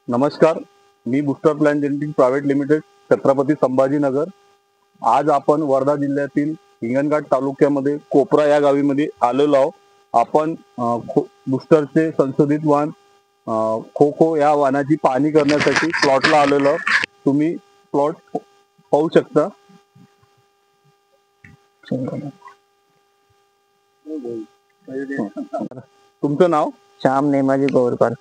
नमस्कार, मी booster plan genetics private limited Chhatrapati Sambhajinagar. आज आपण वर्धा जिल्ह्यातील हिंगणघाट तालुक्यामध्ये कोपरा या गावीमध्ये आलेलो आहोत. आपण बुस्टरचे संशोधित वाण खो या वाणाची पाहणी करण्यासाठी प्लॉटला आलेलो आहोत. तुम्ही प्लॉट पाहू शकता. तुमचं नाव? श्याम नेमाजी गोरकर,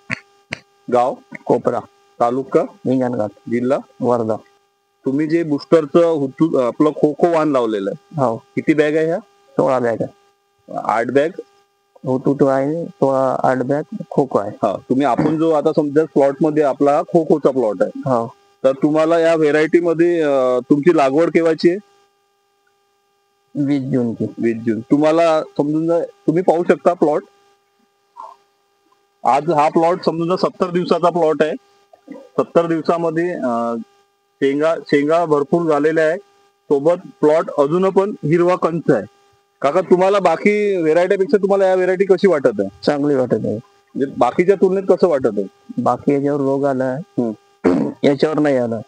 गाव? कोपरा, तालुका? हिंगणघाट, जिल्हा? वर्धा. तुम्ही जे बुस्टरचं आपलं खो वाण लावलेलं आहे, हो, किती बॅग आहे? ह्या 16 बॅग आहे. 8 बॅग हुतूट आहे, 8 बॅग खोको आहे. हा. तुम्ही आपण जो आता समजा प्लॉट मध्ये आपला खोचा प्लॉट आहे, हो, तर तुम्हाला या व्हेरायटी मध्ये तुमची लागवड केव्हाची आहे? 20 जूनची. 20 जून. तुम्हाला समजून जा, तुम्ही पाहू शकता प्लॉट. आज हा प्लॉट समजून जा 70 दिवसाचा प्लॉट आहे. 70 दिवसामध्ये शेंगा भरपूर झालेल्या आहे. सोबत प्लॉट अजून पण हिरवा कंच आहे. काका, तुम्हाला बाकी व्हेरायटीपेक्षा तुम्हाला या व्हेरायटी कशी वाटत आहे? चांगली वाटत आहे. म्हणजे बाकीच्या तुलनेत कसं वाटत आहे? बाकी याच्यावर रोग आला, याच्यावर नाही आला.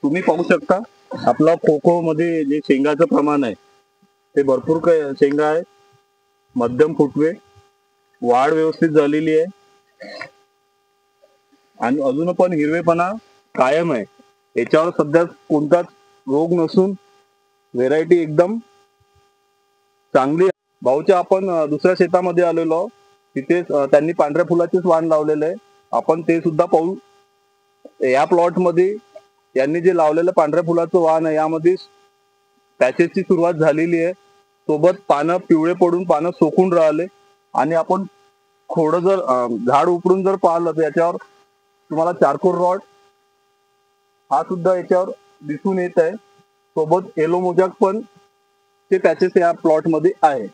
तुम्ही पाहू शकता आपला खो मध्ये जे शेंगाचं प्रमाण आहे ते भरपूर शेंगा आहे. मध्यम फुटवे, वाढ व्यवस्थित झालेली आहे आणि अजून पण हिरवेपणा कायम आहे. याच्यावर सध्या कोणताच रोग नसून व्हेरायटी एकदम चांगली आहे. भाऊच्या आपण दुसऱ्या शेतामध्ये आलेलो आहोत. तिथे त्यांनी पांढऱ्या फुलाचेच वाण लावलेलं आहे. आपण ते सुद्धा पाहू. या प्लॉट मध्ये यांनी जे लावलेलं पांढऱ्या फुलाचं वाण आहे, यामध्ये पॅचेसची सुरुवात झालेली आहे. सोबत पानं पिवळे पडून पानं सोकून राहिले आणि आपण थोडं जर झाड उपडून जर पाहिलं तर याच्यावर तुम्हाला चारकोर रॉड हा सुद्धा याच्यावर दिसून येत आहे. सोबत येलो मोजॅक पण ते पॅचेस या प्लॉट मध्ये आहे.